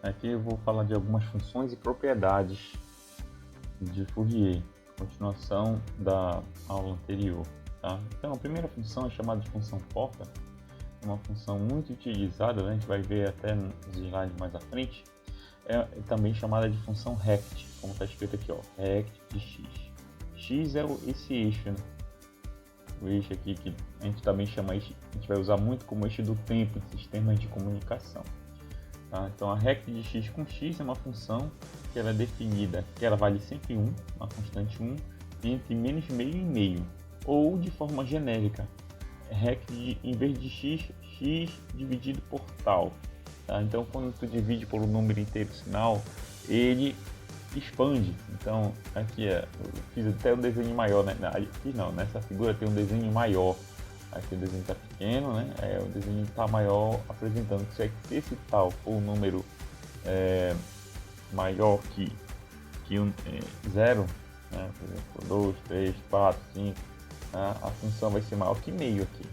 Aqui eu vou falar de algumas funções e propriedades de Fourier, continuação da aula anterior. Tá? Então, a primeira função é chamada de função porta, uma função muito utilizada, né? A gente vai ver até nos slides mais à frente, é também chamada de função rect, como está escrito aqui, ó, rect de x. X é esse eixo, né? O eixo aqui que a gente também chama, a gente vai usar muito como eixo do tempo em sistemas de comunicação. Tá? Então a rect de x com x é uma função que ela é definida, que ela vale sempre 1, uma constante 1, entre menos meio e meio, ou de forma genérica, rect em vez de x, x dividido por tal. Tá? Então quando tu divide por um número inteiro sinal, ele expande. Então aqui eu fiz até um desenho maior, né? Aqui não, nessa figura tem um desenho maior. Aqui o desenho está pequeno, né? O desenho está maior, apresentando que se esse tal for um número maior que 0, né? Por exemplo, 2, 3, 4, 5, a função vai ser maior que meio aqui.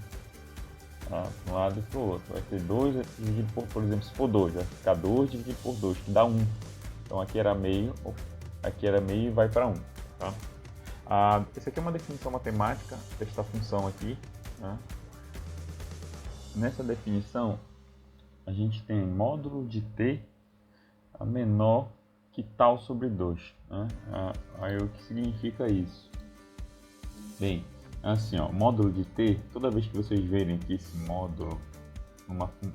Tá? De um lado e para o outro. Vai ser 2 dividido por exemplo, se for 2, vai ficar 2 dividido por 2, que dá 1. Então aqui era meio e vai para 1. Tá? Essa aqui é uma definição matemática desta função aqui. Né? Nessa definição, a gente tem módulo de t menor que tal sobre 2. Né? Aí o que significa isso? Bem, assim, ó, módulo de t, toda vez que vocês verem que esse módulo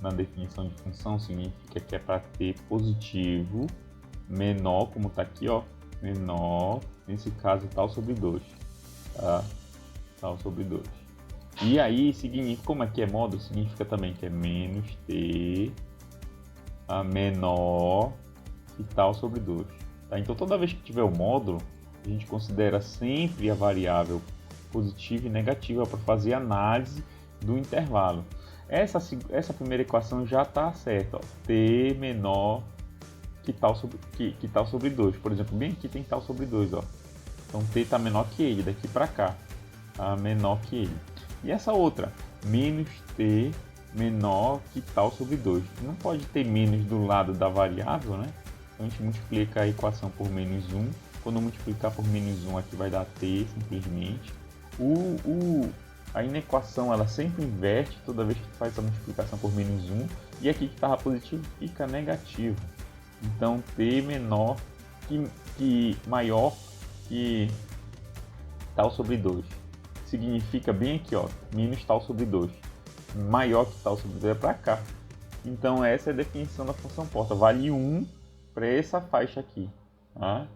na definição de função, significa que é para t positivo menor, como está aqui, ó, menor, nesse caso tal sobre 2. Tá? Tal sobre 2. E aí, significa, como aqui é módulo, significa também que é menos t menor que tal sobre 2. Tá? Então, toda vez que tiver o módulo, a gente considera sempre a variável positiva e negativa para fazer análise do intervalo. Essa primeira equação já está certa, ó, t menor que tal sobre 2. Por exemplo, bem aqui tem tal sobre 2. Ó. Então, t está menor que ele, daqui para cá, tá menor que ele. E essa outra, menos t menor que tal sobre 2. Não pode ter menos do lado da variável, né? Então a gente multiplica a equação por menos 1. Quando multiplicar por menos 1 aqui vai dar t simplesmente. A inequação ela sempre inverte toda vez que faz a multiplicação por menos 1. E aqui que estava positivo fica negativo. Então t menor que maior que tal sobre 2. Significa bem aqui, ó, menos tal sobre 2. Maior que tal sobre 2 é para cá. Então essa é a definição da função porta. Vale 1 para essa faixa aqui, tá?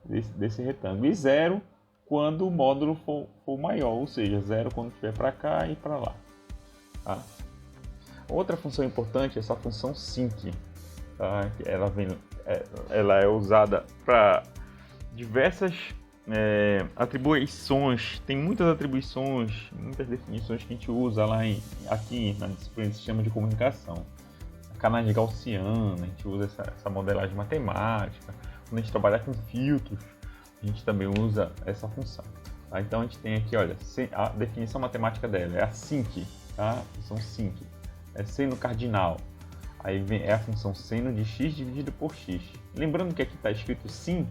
desse retângulo. E 0 quando o módulo for maior, ou seja, 0 quando estiver para cá e para lá. Tá? Outra função importante é essa função sinc. Tá? Ela é usada para diversas atribuições. Tem muitas atribuições, muitas definições que a gente usa aqui na disciplina de sistema de comunicação. A canagem gaussiana, a gente usa essa modelagem matemática. Quando a gente trabalha com filtros, a gente também usa essa função. Tá? Então a gente tem aqui, olha, a definição matemática dela é a sinc, tá? A função sinc é seno cardinal. Aí é a função seno de x dividido por x. Lembrando que aqui está escrito sin,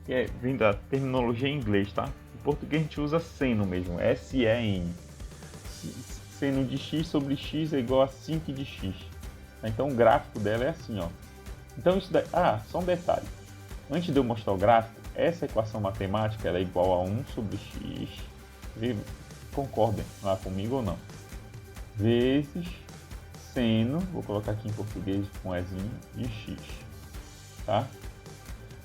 que vem da terminologia em inglês, tá? Em português a gente usa seno mesmo, S-E-N. Seno de x sobre x é igual a sinc de x. Então o gráfico dela é assim, ó. Então isso daí... só um detalhe. Antes de eu mostrar o gráfico, essa equação matemática ela é igual a 1 sobre x, concordem lá comigo ou não, vezes seno, vou colocar aqui em português com ezinho, de x. Tá?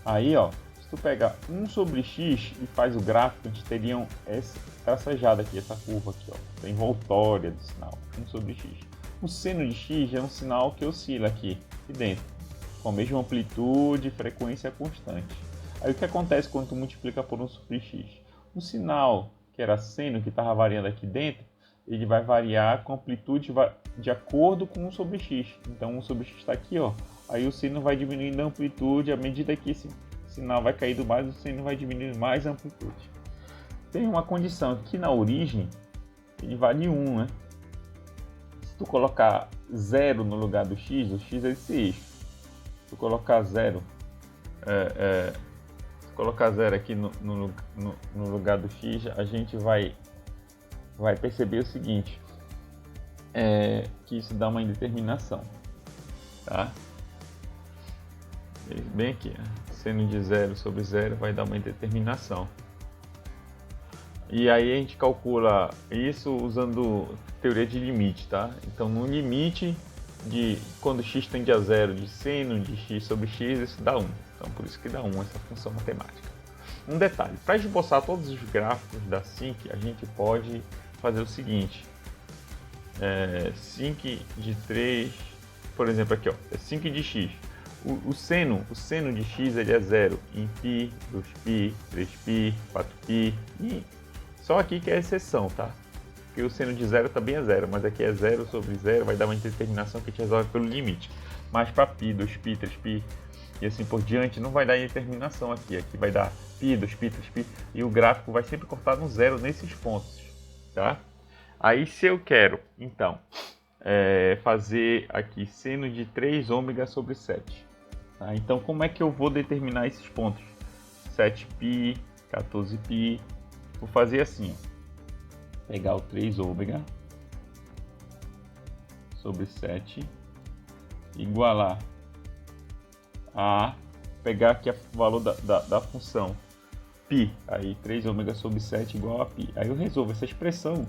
Aí, ó, se tu pegar 1 sobre x e faz o gráfico, a gente teria essa tracejada aqui, essa curva aqui, ó, essa envoltória do sinal, 1 sobre x. O seno de x é um sinal que oscila aqui dentro, com a mesma amplitude e frequência constante. Aí o que acontece quando tu multiplica por 1 sobre x? O sinal, que era seno, que estava variando aqui dentro, ele vai variar com amplitude de acordo com 1 sobre x. Então 1 sobre x está aqui, ó. Aí o seno vai diminuindo a amplitude, à medida que esse sinal vai caindo mais, o seno vai diminuindo mais a amplitude. Tem uma condição aqui na origem, ele vale 1, né? Se tu colocar 0 no lugar do x, o x é esse eixo. eu colocar zero, colocar zero aqui no lugar do x, a gente vai perceber o seguinte, que isso dá uma indeterminação, tá? Bem aqui, seno de zero sobre zero vai dar uma indeterminação. E aí a gente calcula isso usando teoria de limite, tá? Então no limite de quando x tende a zero de seno de x sobre x, isso dá 1. Então por isso que dá 1 essa função matemática. Um detalhe, para esboçar todos os gráficos da sinc, a gente pode fazer o seguinte. Sinc de 3, por exemplo aqui, ó, é sinc de x. O seno de x ele é 0 em π, 2π, 3π, 4π, e só aqui que é exceção, tá? Porque o seno de 0 também é 0, mas aqui é 0 sobre 0, vai dar uma indeterminação que a gente resolve pelo limite. Mas para π, 2π, 3π e assim por diante, não vai dar indeterminação aqui. Aqui vai dar π, 2π, 3π e o gráfico vai sempre cortar no zero nesses pontos, tá? Aí se eu quero, então, fazer aqui seno de 3 ômega sobre 7. Tá? Então como é que eu vou determinar esses pontos? 7π, 14π, vou fazer assim, ó. Pegar o 3 ômega sobre 7, igualar a pegar aqui o valor da função π, aí 3 ômega sobre 7 igual a π. Aí eu resolvo essa expressão,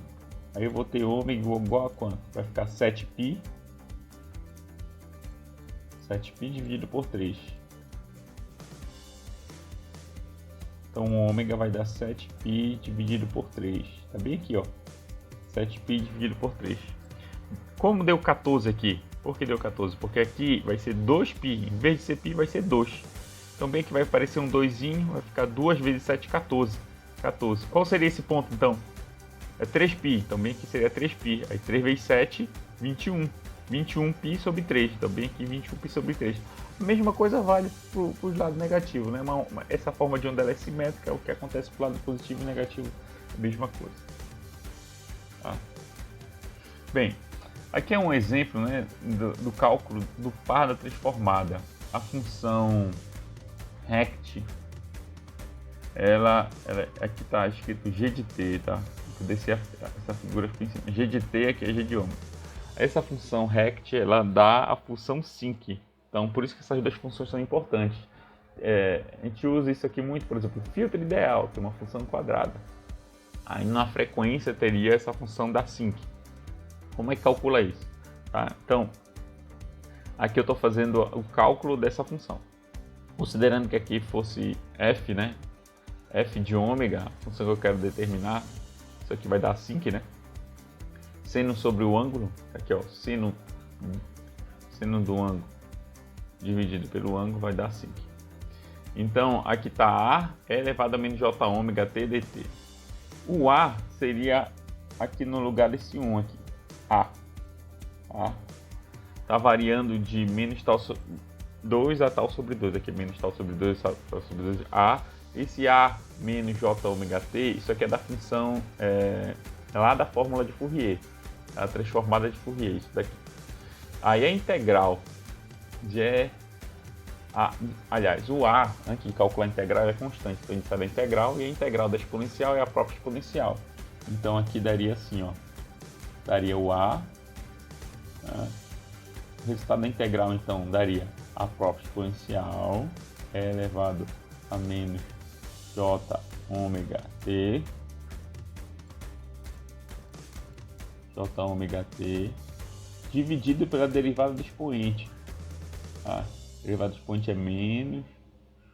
aí eu vou ter ômega igual a quanto? Vai ficar 7π dividido por 3. Então o ômega vai dar 7π dividido por 3. Tá bem aqui, ó. 7π dividido por 3. Como deu 14 aqui? Por que deu 14? Porque aqui vai ser 2π. Em vez de ser π, vai ser 2. Então bem que vai aparecer um 2, vai ficar 2 vezes 7, 14. 14. Qual seria esse ponto, então? É 3π. Então bem que seria 3π. Aí 3 vezes 7, 21. 21π sobre 3. Então bem aqui 21π sobre 3. A mesma coisa vale para os lados negativos, né? Essa forma de onda ela é simétrica, o que acontece para o lado positivo e negativo é a mesma coisa. Tá? Bem, aqui é um exemplo, né, do cálculo do par da transformada. A função rect, aqui está escrito g de t, tá? Vou descer essa figura aqui em cima. G de t aqui é g de ômega. Essa função rect, ela dá a função sinc. Então, por isso que essas duas funções são importantes. A gente usa isso aqui muito, por exemplo, filtro ideal, que é uma função quadrada. Aí na frequência teria essa função da sinc. Como é que calcula isso? Tá? Então, aqui eu estou fazendo o cálculo dessa função. Considerando que aqui fosse f, né? F de ômega, a função que eu quero determinar, isso aqui vai dar sinc, né? Seno sobre o ângulo, aqui ó, seno do ângulo dividido pelo ângulo vai dar sinc. Então, aqui está A elevado a menos J ômega T dt. O A seria aqui no lugar desse 1 aqui. A. Está variando de menos tal sobre 2 a tal sobre 2. Aqui é menos tal sobre 2, tal sobre 2. A. Esse A menos J ômega T, isso aqui é da função lá da fórmula de Fourier. A transformada de Fourier, isso daqui. Aí a integral aliás, o A, antes de calcular a integral, é constante. Então a gente sabe a integral e a integral da exponencial é a própria exponencial. Então aqui daria assim, ó. Daria o A. Né? O resultado da integral, então, daria a própria exponencial elevado a menos J ômega T. J ômega T dividido pela derivada do expoente. A derivada do expoente é menos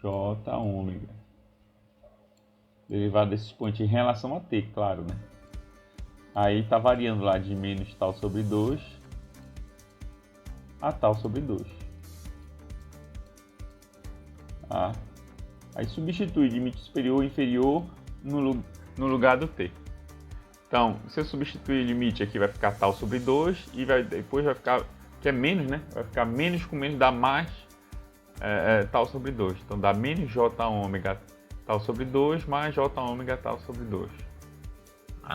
J ômega. Derivada desse expoente em relação a t, claro, né? Aí está variando lá de menos tal sobre 2 a tal sobre 2. Tá? Aí substitui limite superior e inferior no lugar do t. Então, se eu substituir o limite aqui, vai ficar tal sobre 2 e depois vai ficar, que é menos, né? Vai ficar menos com menos, dá mais tal sobre 2. Então, dá menos J ômega tal sobre 2 mais J ômega tal sobre 2.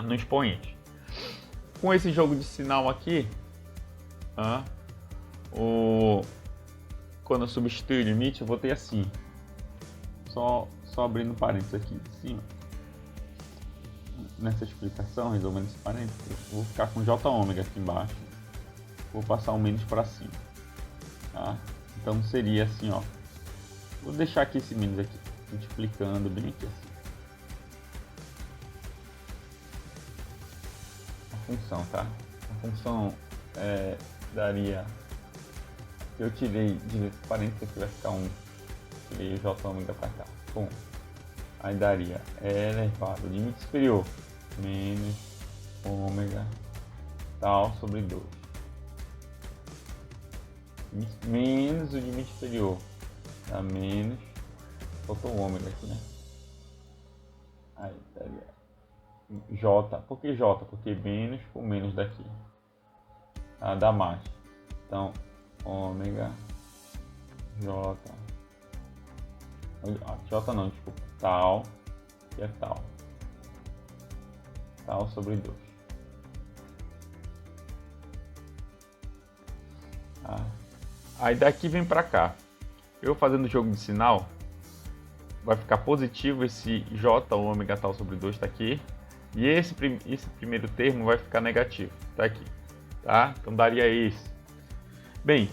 No expoente. Com esse jogo de sinal aqui, quando eu substituir o limite, eu vou ter assim. Só abrindo parênteses aqui de cima. Nessa explicação, resolvendo esse parênteses, eu vou ficar com J ômega aqui embaixo. Vou passar o menos para cima. Tá? Então seria assim, ó. Vou deixar aqui esse menos aqui, multiplicando bem aqui assim. A função, tá? A função daria... Eu tirei de parênteses aqui, vai ficar 1. Tirei o J ômega para cá. Bom, aí daria E elevado ao limite superior menos ômega tal sobre 2. Menos o limite superior. Dá menos. Faltou o ômega aqui, né? Aí daria J. Por que J? Porque menos por menos daqui. Dá mais. Então, ômega J. J não, desculpa. Tal. Que é tal. Tal sobre 2. Aí daqui vem pra cá. Eu fazendo o jogo de sinal, vai ficar positivo esse J ômega tal sobre 2 está aqui. E esse primeiro termo vai ficar negativo. Tá aqui. Tá? Então daria esse. Bem,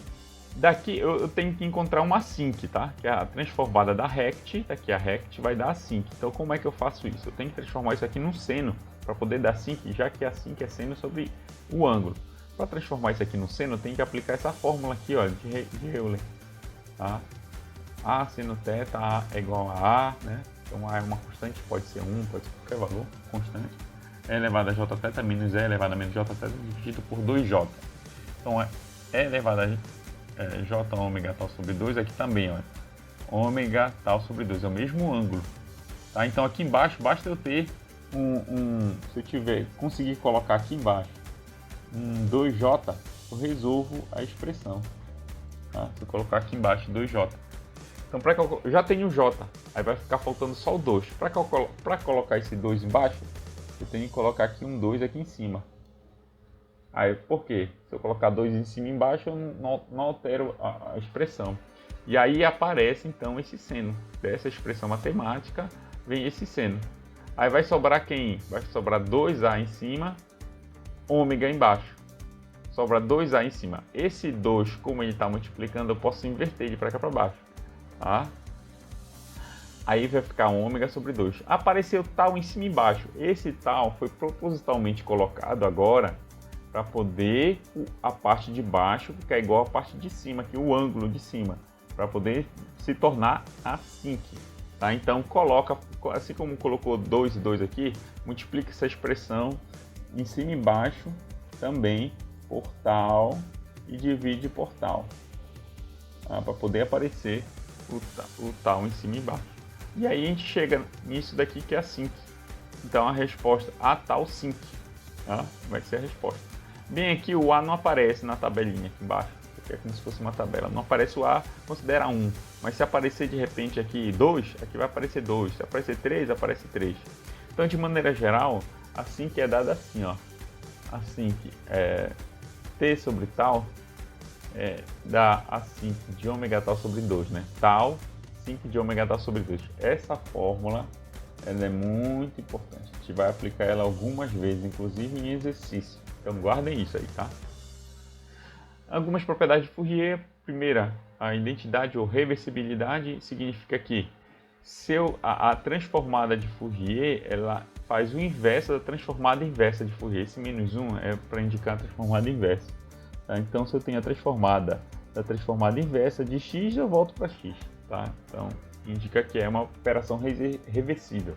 daqui eu tenho que encontrar uma sinc, tá? Que é a transformada da rect. Daqui a rect vai dar a sinc. Então como é que eu faço isso? Eu tenho que transformar isso aqui num seno para poder dar sinc, já que a sinc é seno sobre o ângulo. Para transformar isso aqui no seno, eu tenho que aplicar essa fórmula aqui, ó, de Euler. Tá? A seno θ é igual a A, né? Então A é uma constante, pode ser 1, pode ser qualquer valor, constante. E elevado a jθ menos E elevado a menos jθ dividido por 2j. Então E elevado a J ômega tal sobre 2 aqui também, ó. Ômega tal sobre 2, é o mesmo ângulo. Tá? Então aqui embaixo basta eu ter se eu conseguir colocar aqui embaixo 2j, eu resolvo a expressão. Tá? Se eu colocar aqui embaixo 2j. Então eu já tenho j, aí vai ficar faltando só o 2. Para colocar esse 2 embaixo, eu tenho que colocar aqui um 2 aqui em cima. Aí por quê? Se eu colocar 2 em cima e embaixo, eu não altero a expressão. E aí aparece então esse seno. Dessa expressão matemática vem esse seno. Aí vai sobrar quem? Vai sobrar 2a em cima, ômega embaixo. Sobra 2a em cima. Esse 2, como ele está multiplicando, eu posso inverter ele para cá para baixo. Tá? Aí vai ficar ômega sobre 2. Apareceu tal em cima e embaixo. Esse tal foi propositalmente colocado agora para poder a parte de baixo ficar igual à parte de cima, aqui o ângulo de cima, para poder se tornar a sinc. Tá? Então coloca, assim como colocou 2 e 2 aqui, multiplica essa expressão em cima e embaixo também por tal e divide por tal, tá? Para poder aparecer o tal em cima e embaixo. E aí a gente chega nisso daqui que é a sinc. Então a resposta a tal sinc, tá? Vai ser a resposta. Bem aqui o A não aparece na tabelinha aqui embaixo, porque é como se fosse uma tabela. Não aparece o A, considera 1. Mas se aparecer de repente aqui 2, aqui vai aparecer 2. Se aparecer 3, aparece 3. Então de maneira geral, a sinc é dada assim, ó. A sinc é T sobre tal dá a sinc de ômega tal sobre 2, né? Tal, sinc de ômega tal sobre 2. Essa fórmula ela é muito importante. A gente vai aplicar ela algumas vezes, inclusive em exercício. Então guardem isso aí, tá? Algumas propriedades de Fourier. Primeira, a identidade ou reversibilidade significa que a transformada de Fourier ela faz o inverso da transformada inversa de Fourier. Esse menos 1 é para indicar a transformada inversa. Tá? Então, se eu tenho a transformada da transformada inversa de x, eu volto para x. Tá? Então, indica que é uma operação reversível.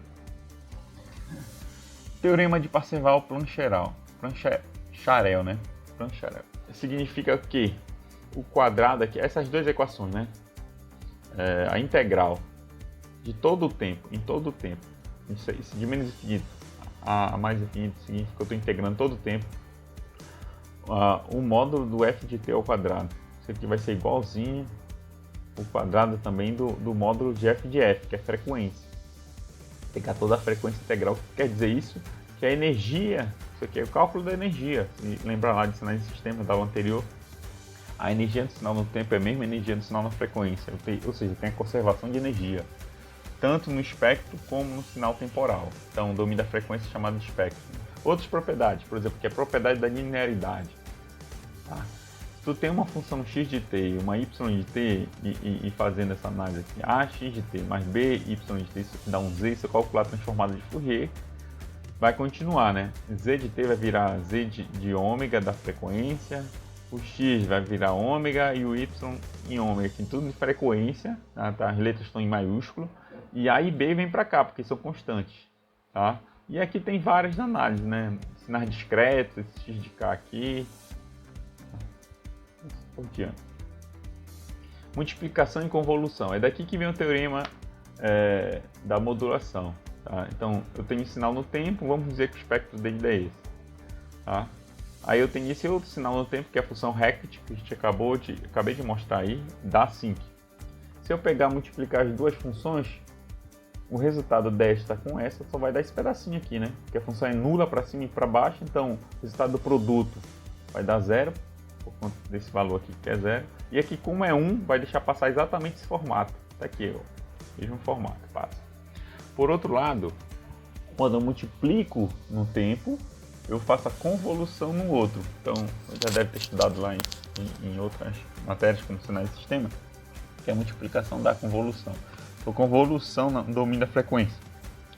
Teorema de Parseval-Plancherel. Plancherel, né? Plancherel. Significa que o quadrado aqui, essas duas equações, né? A integral de todo o tempo, em todo o tempo, isso de menos infinito a mais infinito significa que eu estou integrando todo o tempo o módulo do f de t ao quadrado. Isso aqui vai ser igualzinho o quadrado também do módulo de f, que é frequência. Pegar toda a frequência integral. O que quer dizer isso? Que a energia, isso aqui é o cálculo da energia. Se lembrar lá de sinais de sistema da aula anterior, A energia do sinal no tempo é a mesma energia do sinal na frequência, ou seja, tem a conservação de energia, tanto no espectro como no sinal temporal. Então, o domínio da frequência é chamado de espectro. Outras propriedades, por exemplo, que é a propriedade da linearidade. Tá? Se tu tem uma função x de t e uma y de t, e fazendo essa análise aqui, ax de t mais b, y de t, isso aqui dá um z, se eu calcular a transformada de Fourier, vai continuar, né? Z de t vai virar z de ômega da frequência, o x vai virar ômega e o y em ômega, aqui tudo de frequência, tá? As letras estão em maiúsculo, e a e b vem para cá, porque são constantes, tá? E aqui tem várias análises, né? Sinais discretos, esse x de k aqui, por diante. Multiplicação e convolução, é daqui que vem o teorema da modulação. Tá? Então, eu tenho sinal no tempo, vamos dizer que o espectro dele é esse. Tá? Aí eu tenho esse outro sinal no tempo, que é a função rect, que a gente acabei de mostrar aí, dá sinc. Se eu pegar e multiplicar as duas funções, o resultado desta com essa só vai dar esse pedacinho aqui, né? Porque a função é nula para cima e para baixo, então o resultado do produto vai dar zero, por conta desse valor aqui que é zero. E aqui, como é 1, vai deixar passar exatamente esse formato. Tá aqui, ó, mesmo formato, passa. Por outro lado, quando eu multiplico no tempo, eu faço a convolução no outro. Então, você já deve ter estudado lá em outras matérias, como sinais de sistema, que é a multiplicação da convolução. Então, convolução no domínio da frequência.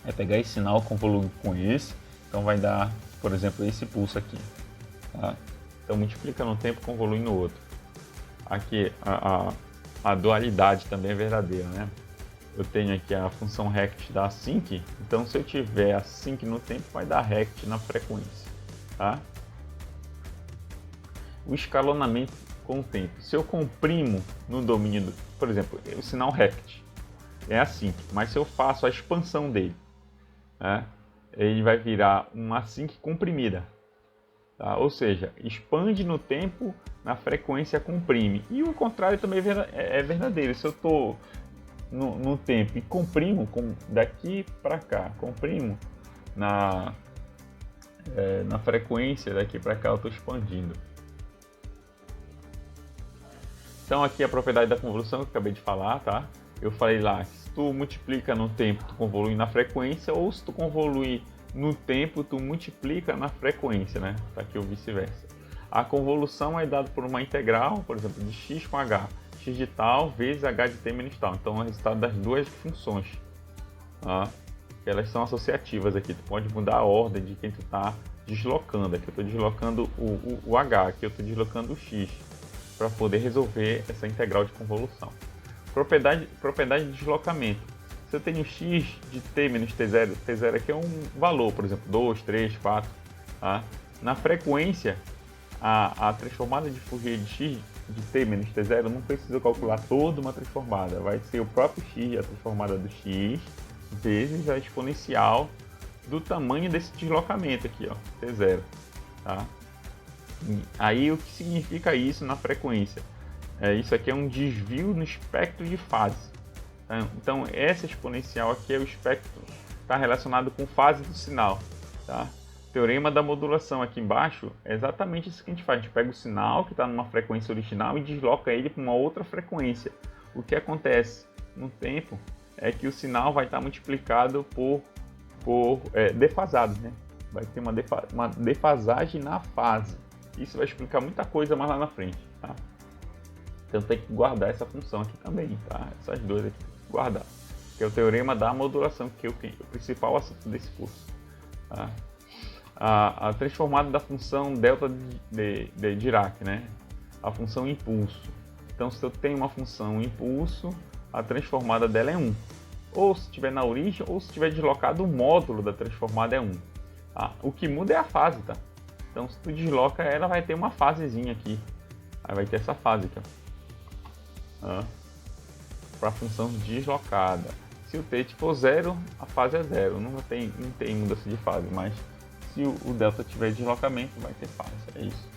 É pegar esse sinal, convoluir com esse, então vai dar, por exemplo, esse pulso aqui. Tá? Então, multiplica no tempo, convolui no outro. Aqui, a dualidade também é verdadeira, né? Eu tenho aqui a função rect da sinc, então se eu tiver a sinc no tempo, vai dar rect na frequência. Tá? O escalonamento com o tempo. Se eu comprimo no domínio, por exemplo, o sinal rect é a sinc, mas se eu faço a expansão dele, né, ele vai virar uma sinc comprimida. Tá? Ou seja, expande no tempo, na frequência comprime. E o contrário também é verdadeiro. Se eu estou no tempo e comprimo daqui para cá, comprimo na frequência, daqui para cá eu estou expandindo. Então aqui a propriedade da convolução que eu acabei de falar, tá? Eu falei lá, se tu multiplica no tempo, tu convolui na frequência, ou se tu convolui no tempo, tu multiplica na frequência, né? Tá aqui o vice-versa. A convolução é dada por uma integral, por exemplo, de x com h. X de tal vezes h de t menos tal. Então é o resultado das duas funções. Tá? Elas são associativas aqui. Tu pode mudar a ordem de quem tu está deslocando. Aqui eu estou deslocando o h, aqui eu estou deslocando o x, para poder resolver essa integral de convolução. Propriedade de deslocamento. Se eu tenho x de t menos t0, t0 aqui é um valor, por exemplo, 2, 3, 4. Tá? Na frequência, a transformada de Fourier de x de t menos t0 não precisa calcular toda uma transformada. Vai ser o próprio x, a transformada do x, vezes a exponencial do tamanho desse deslocamento aqui, ó, t0. Tá? Aí o que significa isso na frequência? Isso aqui é um desvio no espectro de fase. Tá? Então essa exponencial aqui é o espectro, está relacionado com fase do sinal. Tá? Teorema da modulação aqui embaixo é exatamente isso que a gente faz. A gente pega o sinal que está numa frequência original e desloca ele para uma outra frequência. O que acontece no tempo é que o sinal vai estar multiplicado por defasado, né? Vai ter uma defasagem na fase. Isso vai explicar muita coisa mais lá na frente. Tá? Então tem que guardar essa função aqui também. Tá? Essas duas aqui tem que guardar. Que é o teorema da modulação, que é o principal assunto desse curso. Tá? A transformada da função delta de Dirac, né? A função impulso. Então, se eu tenho uma função impulso, a transformada dela é 1. Ou se estiver na origem, ou se estiver deslocado, o módulo da transformada é 1. Tá? O que muda é a fase, tá? Então, se tu desloca ela, vai ter uma fasezinha aqui. Aí vai ter essa fase aqui, ó. Para a função deslocada. Se o t for 0, a fase é 0. Não tem mudança de fase, mas se o delta tiver deslocamento, vai ter fase. É isso.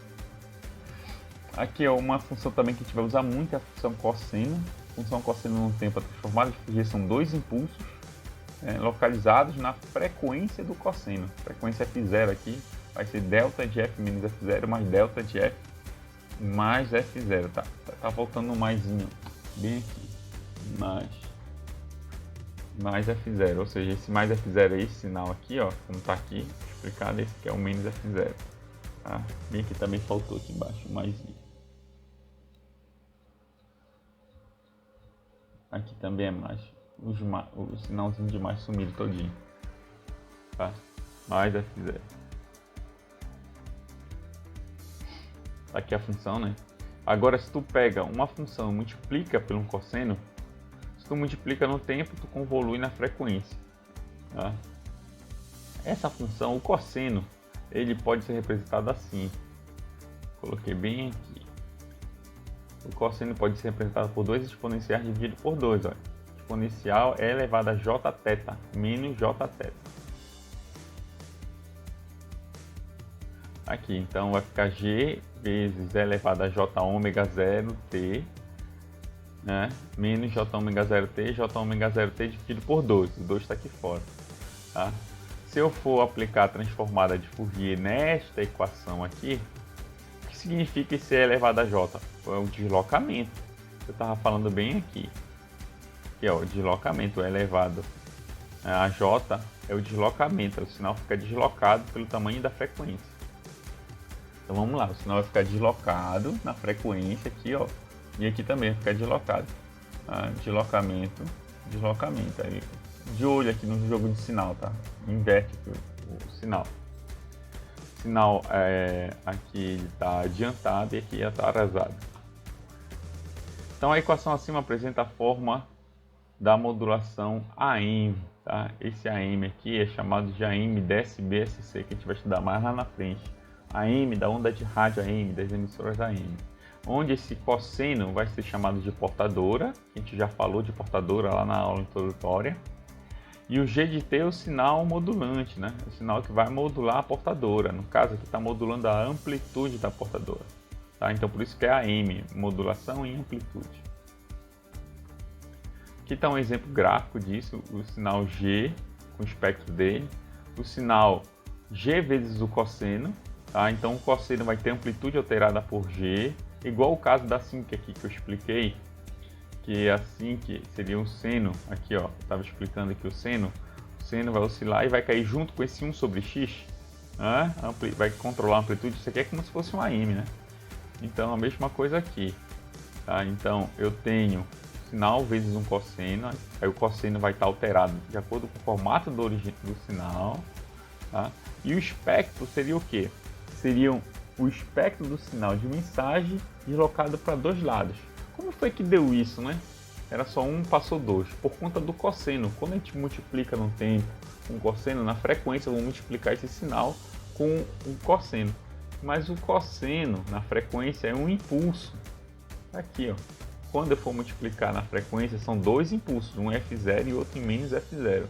Aqui é uma função também que a gente vai usar muito, é a função cosseno. A função cosseno no tempo, a transformada de Fourier são dois impulsos localizados na frequência do cosseno. Frequência f0 aqui vai ser delta de f menos f0 mais delta de f mais F0, tá faltando um maisinho bem aqui, mais F0, ou seja, esse mais F0 é esse sinal aqui, ó, como tá aqui explicado, esse aqui é o menos F0, tá? Bem aqui também faltou aqui embaixo um maisinho. Aqui também é mais, o sinalzinho de mais sumido todinho, tá? Mais F0. Aqui a função, né? Agora, se tu pega uma função e multiplica por um cosseno, se tu multiplica no tempo, tu convolui na frequência. Tá? Essa função, o cosseno, ele pode ser representado assim. Coloquei bem aqui. O cosseno pode ser representado por 2 exponenciais dividido por 2. Olha. Exponencial é elevado a j θ menos j θ. Aqui, então vai ficar g vezes e elevado a j ômega 0t, né? Menos j ômega 0t, j ômega 0t dividido por 2. O 2 está aqui fora. Tá? Se eu for aplicar a transformada de Fourier nesta equação aqui, o que significa esse e elevado a j? É o deslocamento. Eu estava falando bem aqui. Aqui, ó, o deslocamento é elevado a j é o deslocamento. O sinal fica deslocado pelo tamanho da frequência. Então vamos lá, o sinal vai ficar deslocado na frequência aqui, ó, e aqui também vai ficar deslocado. Deslocamento. Aí, de olho aqui no jogo de sinal, tá? Inverte aqui o sinal. O sinal aqui está adiantado e aqui está atrasado. Então a equação acima apresenta a forma da modulação AM, tá? Esse AM aqui é chamado de AM DSB-SC, que a gente vai estudar mais lá na frente. AM da onda de rádio AM, das emissoras AM, onde esse cosseno vai ser chamado de portadora, que a gente já falou de portadora lá na aula introdutória, e o G de T é o sinal modulante, né? O sinal que vai modular a portadora, no caso aqui está modulando a amplitude da portadora, tá? Então por isso que é AM, modulação em amplitude. Aqui está um exemplo gráfico disso, o sinal G com o espectro dele, o sinal G vezes o cosseno. Tá? Então o cosseno vai ter amplitude alterada por G, igual o caso da sinc aqui que eu expliquei, que a sinc seria um seno, aqui ó, eu estava explicando aqui o seno vai oscilar e vai cair junto com esse 1 sobre x, né? Vai controlar a amplitude, isso aqui é como se fosse um AM, né? Então a mesma coisa aqui, tá? Então eu tenho sinal vezes um cosseno, aí o cosseno vai estar alterado de acordo com o formato do sinal, tá? E o espectro seria o quê? Seriam o espectro do sinal de mensagem deslocado para dois lados. Como foi que deu isso, né? Era só um, passou dois. Por conta do cosseno. Quando a gente multiplica no tempo com cosseno, na frequência eu vou multiplicar esse sinal com o cosseno. Mas o cosseno na frequência é um impulso. Aqui, ó. Quando eu for multiplicar na frequência, são dois impulsos, um F0 e outro em menos F0.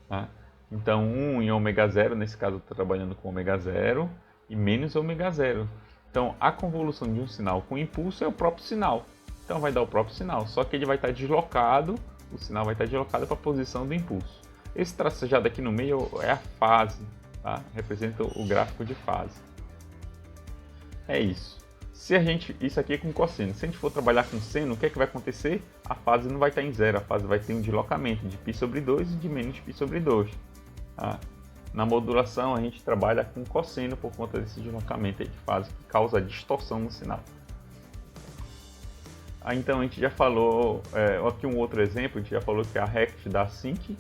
Tá? Então, um em ômega 0, nesse caso eu estou trabalhando com ômega 0, e menos ômega 0. Então, a convolução de um sinal com impulso é o próprio sinal. Então, vai dar o próprio sinal, só que ele vai estar deslocado, o sinal vai estar deslocado para a posição do impulso. Esse tracejado aqui no meio é a fase, tá? Representa o gráfico de fase. É isso. Isso aqui é com cosseno. Se a gente for trabalhar com seno, o que é que vai acontecer? A fase não vai estar em zero, a fase vai ter um deslocamento de π sobre 2 e de menos π sobre 2. Tá? Na modulação, a gente trabalha com cosseno por conta desse deslocamento aí de fase que causa distorção no sinal. Então, a gente já falou, aqui um outro exemplo, a gente já falou que a rect dá sinc.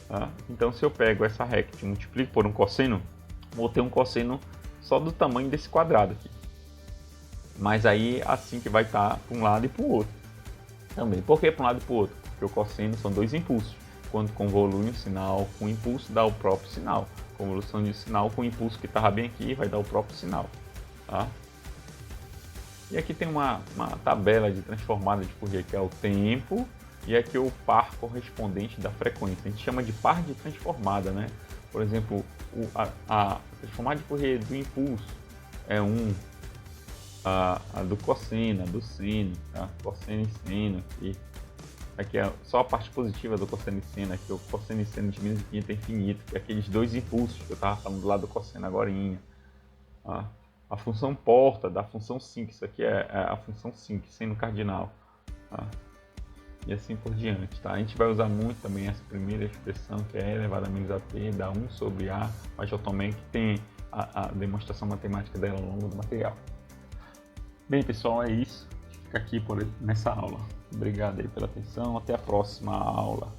Tá? Então, se eu pego essa rect e multiplico por um cosseno, vou ter um cosseno só do tamanho desse quadrado aqui. Mas aí a sinc vai estar para um lado e para o outro. Também. Por que para um lado e para o outro? Porque o cosseno são dois impulsos. Quando convolui um sinal com impulso, dá o próprio sinal. Convolução de sinal com impulso que estava bem aqui, vai dar o próprio sinal. Tá? E aqui tem uma tabela de transformada de Fourier, que é o tempo, e aqui o par correspondente da frequência. A gente chama de par de transformada, né? Por exemplo, a transformada de Fourier do impulso é 1, a do cosseno, a do seno, tá? Cosseno e seno aqui. Aqui é só a parte positiva do cosseno e seno, aqui o cosseno e seno de menos infinito é infinito, que é aqueles dois impulsos que eu estava falando do lado do cosseno agorinha. Tá? a função porta da função sinc, isso aqui é a função sinc, seno cardinal, tá? E assim por diante, tá? A gente vai usar muito também essa primeira expressão, que é E elevado a menos AT, dá 1 sobre A, mas também que tem a demonstração matemática dela ao longo do material. Bem, pessoal, é isso. Fica aqui nessa aula. Obrigado aí pela atenção. Até a próxima aula.